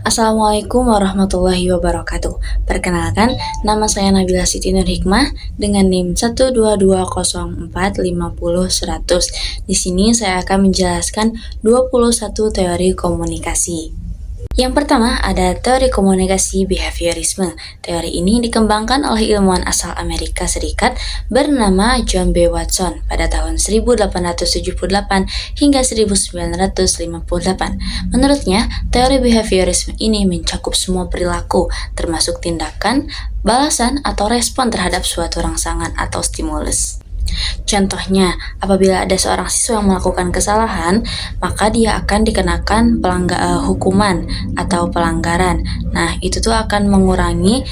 Assalamualaikum warahmatullahi wabarakatuh. Perkenalkan, nama saya Nabila Siti Nur Hikmah dengan NIM 12204500100. Di sini saya akan menjelaskan 21 teori komunikasi. Yang pertama ada teori komunikasi behaviorisme. Teori ini dikembangkan oleh ilmuwan asal Amerika Serikat bernama John B. Watson pada tahun 1878 hingga 1958. Menurutnya, teori behaviorisme ini mencakup semua perilaku, termasuk tindakan, balasan, atau respon terhadap suatu rangsangan atau stimulus. Contohnya, apabila ada seorang siswa yang melakukan kesalahan, maka dia akan dikenakan hukuman atau pelanggaran. Nah, itu tuh akan mengurangi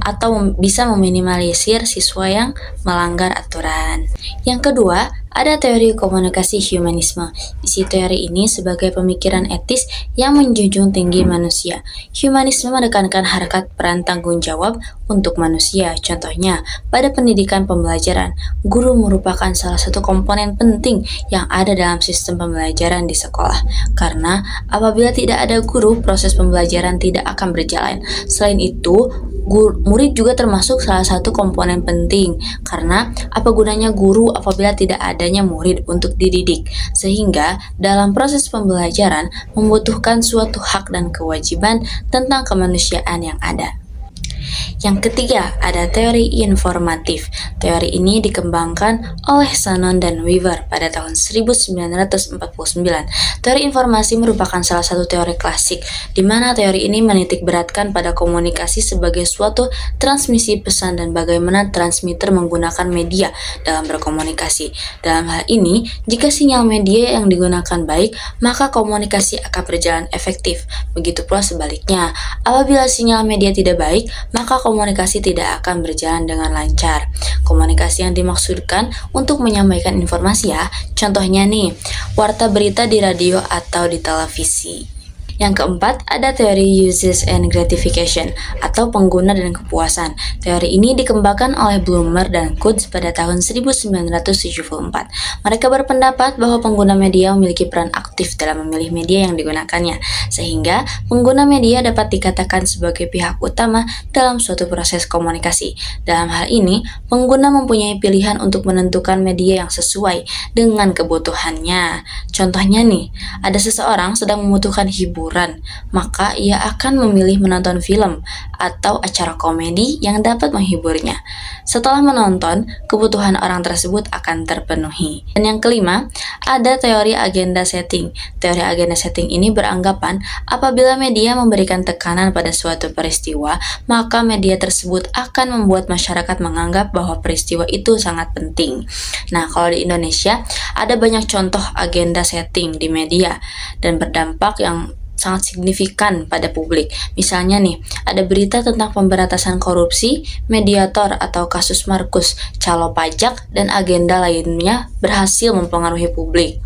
atau bisa meminimalisir siswa yang melanggar aturan. Yang kedua, ada teori komunikasi humanisme. Isi teori ini sebagai pemikiran etis yang menjunjung tinggi manusia. Humanisme menekankan harkat peran tanggung jawab untuk manusia. Contohnya, pada pendidikan pembelajaran, guru merupakan salah satu komponen penting yang ada dalam sistem pembelajaran di sekolah. Karena apabila tidak ada guru, proses pembelajaran tidak akan berjalan. Selain itu, murid juga termasuk salah satu komponen penting, karena apa gunanya guru apabila tidak adanya murid untuk dididik, sehingga dalam proses pembelajaran membutuhkan suatu hak dan kewajiban tentang kemanusiaan yang ada. Yang ketiga, ada teori informatif. Teori ini dikembangkan oleh Shannon dan Weaver pada tahun 1949. Teori informasi merupakan salah satu teori klasik, di mana teori ini menitik beratkan pada komunikasi sebagai suatu transmisi pesan dan bagaimana transmitter menggunakan media dalam berkomunikasi. Dalam hal ini, jika sinyal media yang digunakan baik, maka komunikasi akan berjalan efektif. Begitu pula sebaliknya, apabila sinyal media tidak baik, maka komunikasi tidak akan berjalan dengan lancar. Komunikasi yang dimaksudkan untuk menyampaikan informasi ya, contohnya nih, warta berita di radio atau di televisi. Yang keempat, ada teori uses and gratification atau pengguna dan kepuasan. Teori ini dikembangkan oleh Bloomer dan Kutz pada tahun 1974. Mereka berpendapat bahwa pengguna media memiliki peran aktif dalam memilih media yang digunakannya, sehingga pengguna media dapat dikatakan sebagai pihak utama dalam suatu proses komunikasi. Dalam hal ini, pengguna mempunyai pilihan untuk menentukan media yang sesuai dengan kebutuhannya. Contohnya nih, ada seseorang sedang membutuhkan hiburan, maka ia akan memilih menonton film atau acara komedi yang dapat menghiburnya. Setelah menonton, kebutuhan orang tersebut akan terpenuhi. Dan yang kelima, ada teori agenda setting. Teori agenda setting ini beranggapan apabila media memberikan tekanan pada suatu peristiwa, maka media tersebut akan membuat masyarakat menganggap bahwa peristiwa itu sangat penting. Nah, kalau di Indonesia, ada banyak contoh agenda setting di media dan berdampak yang sangat signifikan pada publik. Misalnya nih, ada berita tentang pemberantasan korupsi, mediator atau kasus Markus, calo pajak, dan agenda lainnya berhasil mempengaruhi publik.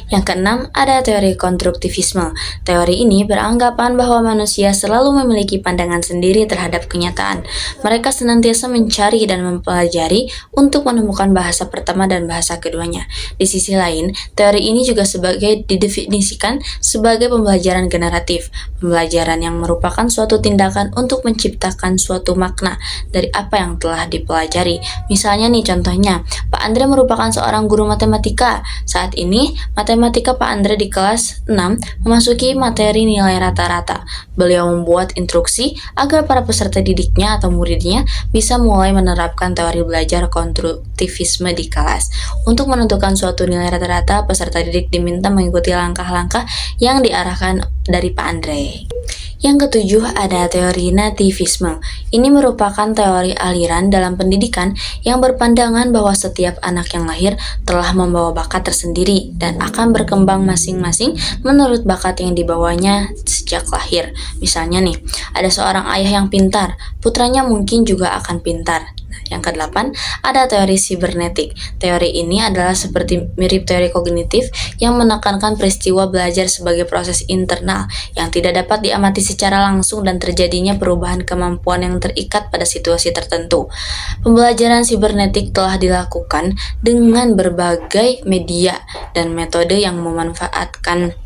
Yang keenam, ada teori konstruktivisme. Teori ini beranggapan bahwa manusia selalu memiliki pandangan sendiri terhadap kenyataan. Mereka senantiasa mencari dan mempelajari untuk menemukan bahasa pertama dan bahasa keduanya. Di sisi lain, teori ini juga didefinisikan sebagai pembelajaran generatif, pembelajaran yang merupakan suatu tindakan untuk menciptakan suatu makna dari apa yang telah dipelajari. Misalnya nih contohnya, Pak Andre merupakan seorang guru matematika. Saat ini, matematika Pak Andre di kelas 6 memasuki materi nilai rata-rata. Beliau membuat instruksi agar para peserta didiknya atau muridnya bisa mulai menerapkan teori belajar konstruktivisme di kelas. Untuk menentukan suatu nilai rata-rata, peserta didik diminta mengikuti langkah-langkah yang diarahkan dari Pak Andre. Yang ketujuh, ada teori nativisme. Ini merupakan teori aliran dalam pendidikan yang berpandangan bahwa setiap anak yang lahir telah membawa bakat tersendiri dan akan berkembang masing-masing menurut bakat yang dibawanya sejak lahir. Misalnya nih, ada seorang ayah yang pintar, putranya mungkin juga akan pintar. Yang kedelapan, ada teori sibernetik. Teori ini adalah seperti mirip teori kognitif yang menekankan peristiwa belajar sebagai proses internal yang tidak dapat diamati secara langsung dan terjadinya perubahan kemampuan yang terikat pada situasi tertentu. Pembelajaran sibernetik telah dilakukan dengan berbagai media dan metode yang memanfaatkan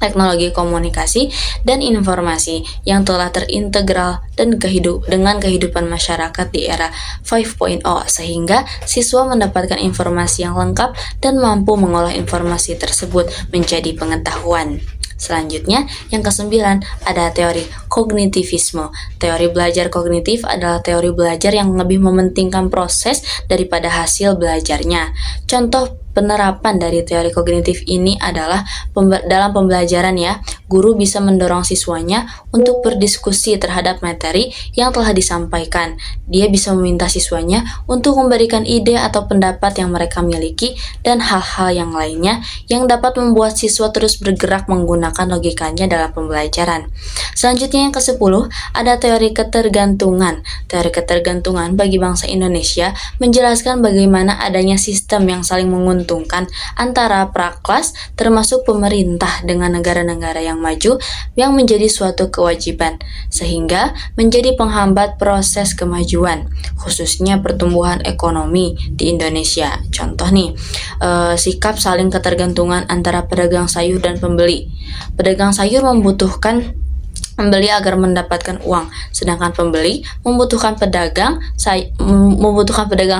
teknologi komunikasi dan informasi yang telah terintegral dan dengan kehidupan masyarakat di era 5.0 sehingga siswa mendapatkan informasi yang lengkap dan mampu mengolah informasi tersebut menjadi pengetahuan. Selanjutnya, yang kesembilan ada teori kognitivisme. Teori belajar kognitif adalah teori belajar yang lebih mementingkan proses daripada hasil belajarnya. Contoh penerapan dari teori kognitif ini adalah dalam pembelajaran ya, guru bisa mendorong siswanya untuk berdiskusi terhadap materi yang telah disampaikan. Dia bisa meminta siswanya untuk memberikan ide atau pendapat yang mereka miliki dan hal-hal yang lainnya yang dapat membuat siswa terus bergerak menggunakan logikanya dalam pembelajaran. Selanjutnya yang ke-10 ada teori ketergantungan. Teori ketergantungan bagi bangsa Indonesia menjelaskan bagaimana adanya sistem yang saling menguntungkan antara praklas termasuk pemerintah dengan negara-negara yang maju yang menjadi suatu kewajiban sehingga menjadi penghambat proses kemajuan khususnya pertumbuhan ekonomi di Indonesia. Contoh nih, sikap saling ketergantungan antara pedagang sayur dan pembeli. Pedagang sayur membutuhkan pembeli agar mendapatkan uang, sedangkan pembeli membutuhkan pedagang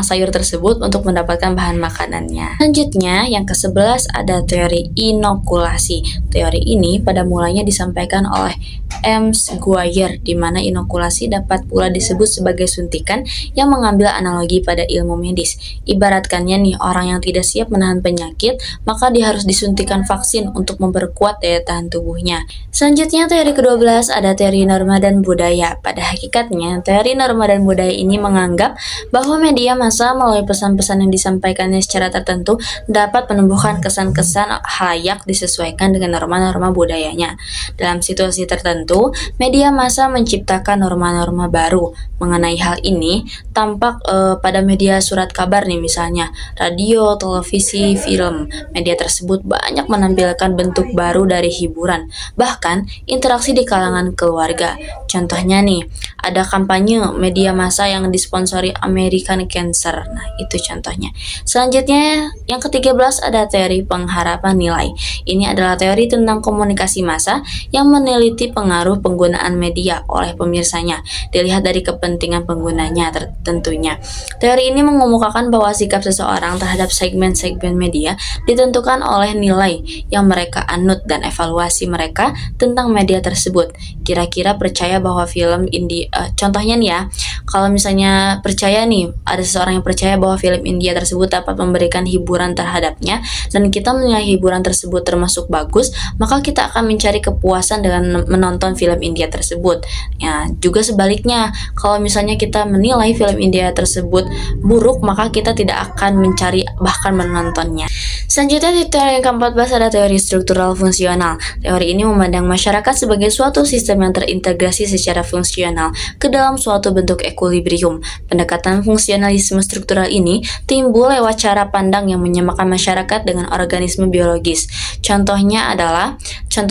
sayur tersebut untuk mendapatkan bahan makanannya. Selanjutnya, yang ke-11 ada teori inokulasi. Teori ini pada mulanya disampaikan oleh M. Squire, di mana inokulasi dapat pula disebut sebagai suntikan yang mengambil analogi pada ilmu medis. Ibaratkannya nih, orang yang tidak siap menahan penyakit, maka dia harus disuntikan vaksin untuk memperkuat daya tahan tubuhnya. Selanjutnya, teori ke-12 ada teori norma dan budaya. Pada hakikatnya, teori norma dan budaya ini menganggap bahwa media massa melalui pesan-pesan yang disampaikannya secara tertentu dapat menumbuhkan kesan-kesan halayak disesuaikan dengan norma-norma budayanya. Dalam situasi tertentu, media massa menciptakan norma-norma baru. Mengenai hal ini, tampak pada media surat kabar nih misalnya, radio, televisi, film. Media tersebut banyak menampilkan bentuk baru dari hiburan, bahkan interaksi di kalangan keluarga. Contohnya nih, ada kampanye media massa yang disponsori American Cancer. Nah, itu contohnya. Selanjutnya, yang ke-13 ada teori pengharapan nilai. Ini adalah teori tentang komunikasi massa yang meneliti pengaruh penggunaan media oleh pemirsanya, dilihat dari kepentingan penggunanya tentunya. Teori ini mengemukakan bahwa sikap seseorang terhadap segmen-segmen media ditentukan oleh nilai yang mereka anut dan evaluasi mereka tentang media tersebut. Kira-kira percaya bahwa film India, contohnya nih ya, kalau misalnya percaya nih, ada seseorang yang percaya bahwa film India tersebut dapat memberikan hiburan terhadapnya dan kita menilai hiburan tersebut termasuk bagus, maka kita akan mencari kepuasan dengan menonton film India tersebut. Ya, juga sebaliknya, kalau misalnya kita menilai film India tersebut buruk, maka kita tidak akan mencari bahkan menontonnya. Selanjutnya, di teori yang ke-14 ada teori struktural fungsional. Teori ini memandang masyarakat sebagai suatu sistem yang terintegrasi secara fungsional ke dalam suatu bentuk ekuilibrium. Pendekatan fungsionalisme struktural ini timbul lewat cara pandang yang menyamakan masyarakat dengan organisme biologis. Contoh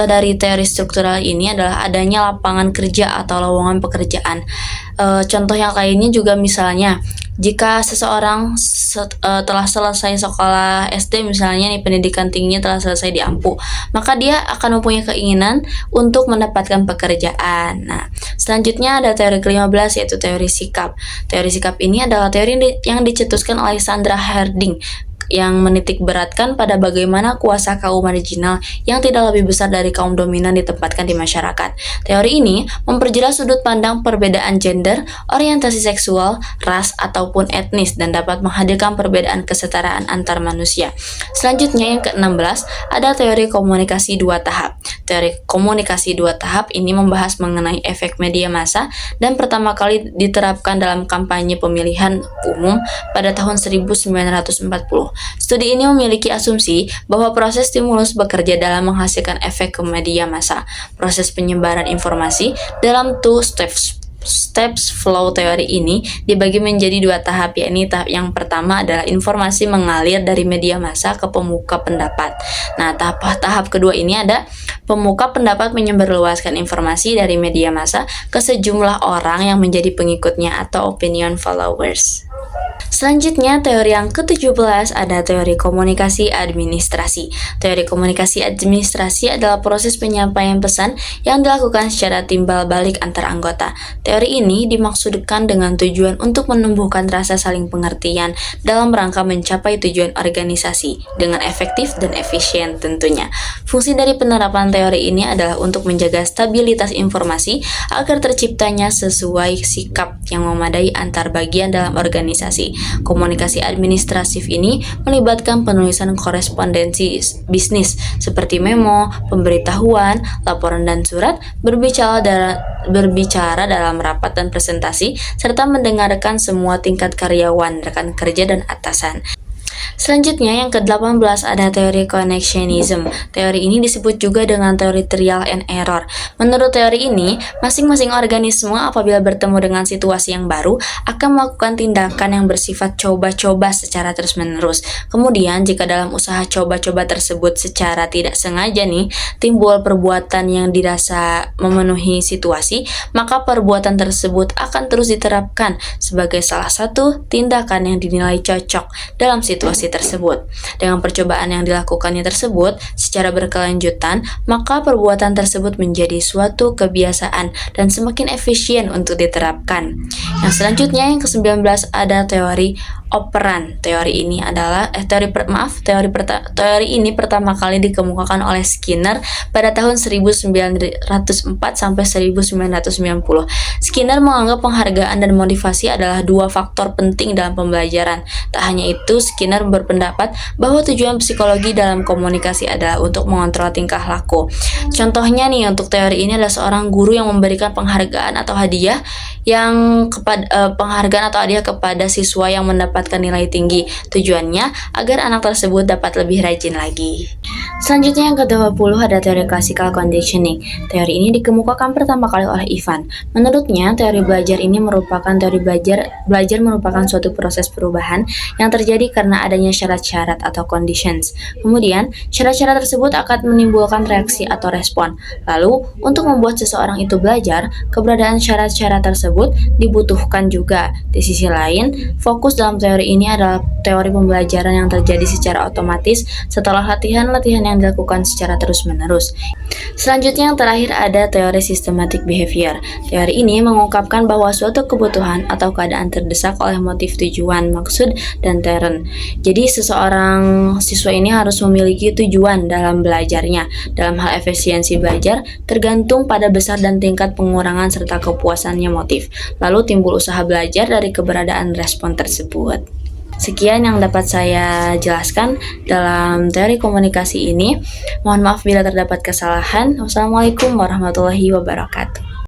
dari teori struktural ini adalah adanya lapangan kerja atau lowongan pekerjaan. Contoh yang lainnya juga misalnya, jika seseorang telah selesai sekolah SD misalnya nih, pendidikan tingginya telah selesai di AMPU, maka dia akan mempunyai keinginan untuk mendapatkan pekerjaan. Nah, selanjutnya ada teori ke-15 yaitu teori sikap. Teori sikap ini adalah teori yang dicetuskan oleh Sandra Harding yang menitik beratkan pada bagaimana kuasa kaum marginal yang tidak lebih besar dari kaum dominan ditempatkan di masyarakat. Teori ini memperjelas sudut pandang perbedaan gender, orientasi seksual, ras, ataupun etnis dan dapat menghadirkan perbedaan kesetaraan antar manusia. Selanjutnya yang ke-16 ada teori komunikasi dua tahap. Teori komunikasi dua tahap ini membahas mengenai efek media massa dan pertama kali diterapkan dalam kampanye pemilihan umum pada tahun 1940. Studi ini memiliki asumsi bahwa proses stimulus bekerja dalam menghasilkan efek ke media massa. Proses penyebaran informasi dalam two steps flow teori ini dibagi menjadi dua tahap, yakni tahap yang pertama adalah informasi mengalir dari media massa ke pemuka pendapat. Nah, tahap kedua ini ada pemuka pendapat menyebarluaskan informasi dari media massa ke sejumlah orang yang menjadi pengikutnya atau opinion followers. Selanjutnya, teori yang ke-17 ada teori komunikasi administrasi. Teori komunikasi administrasi adalah proses penyampaian pesan yang dilakukan secara timbal balik antar anggota. Teori ini dimaksudkan dengan tujuan untuk menumbuhkan rasa saling pengertian dalam rangka mencapai tujuan organisasi dengan efektif dan efisien tentunya. Fungsi dari penerapan teori ini adalah untuk menjaga stabilitas informasi agar terciptanya sesuai sikap yang memadai antar bagian dalam organisasi. Komunikasi administratif ini melibatkan penulisan korespondensi bisnis seperti memo, pemberitahuan, laporan dan surat, berbicara dalam rapat dan presentasi, serta mendengarkan semua tingkat karyawan, rekan kerja, dan atasan. Selanjutnya yang ke-18 ada teori connectionism. Teori ini disebut juga dengan teori trial and error. Menurut teori ini, masing-masing organisme apabila bertemu dengan situasi yang baru akan melakukan tindakan yang bersifat coba-coba secara terus-menerus. Kemudian jika dalam usaha coba-coba tersebut secara tidak sengaja timbul perbuatan yang dirasa memenuhi situasi, maka perbuatan tersebut akan terus diterapkan sebagai salah satu tindakan yang dinilai cocok dalam situasi tersebut. Dengan percobaan yang dilakukannya tersebut secara berkelanjutan, maka perbuatan tersebut menjadi suatu kebiasaan dan semakin efisien untuk diterapkan. Yang selanjutnya yang ke-19 ada teori operan. Teori ini pertama kali dikemukakan oleh Skinner pada tahun 1904 sampai 1990. Skinner menganggap penghargaan dan motivasi adalah dua faktor penting dalam pembelajaran. Tak hanya itu, Skinner berpendapat bahwa tujuan psikologi dalam komunikasi adalah untuk mengontrol tingkah laku. Contohnya untuk teori ini adalah seorang guru yang memberikan penghargaan atau hadiah kepada siswa yang mendapatkan nilai tinggi. Tujuannya agar anak tersebut dapat lebih rajin lagi. Selanjutnya yang ke-20 ada teori classical conditioning. Teori ini dikemukakan pertama kali oleh Ivan. Menurutnya, teori belajar ini merupakan teori belajar merupakan suatu proses perubahan yang terjadi karena adanya syarat-syarat atau conditions. Kemudian, syarat-syarat tersebut akan menimbulkan reaksi atau respon. Lalu, untuk membuat seseorang itu belajar, keberadaan syarat-syarat tersebut dibutuhkan juga. Di sisi lain, fokus dalam teori ini adalah teori pembelajaran yang terjadi secara otomatis setelah latihan-latihan yang dilakukan secara terus-menerus. Selanjutnya yang terakhir ada teori systematic behavior. Teori ini mengungkapkan bahwa suatu kebutuhan atau keadaan terdesak oleh motif tujuan, maksud, dan terrain. Jadi seseorang siswa ini harus memiliki tujuan dalam belajarnya. Dalam hal efisiensi belajar tergantung pada besar dan tingkat pengurangan serta kepuasannya motif. Lalu timbul usaha belajar dari keberadaan respon tersebut. Sekian yang dapat saya jelaskan dalam teori komunikasi ini. Mohon maaf bila terdapat kesalahan. Wassalamualaikum warahmatullahi wabarakatuh.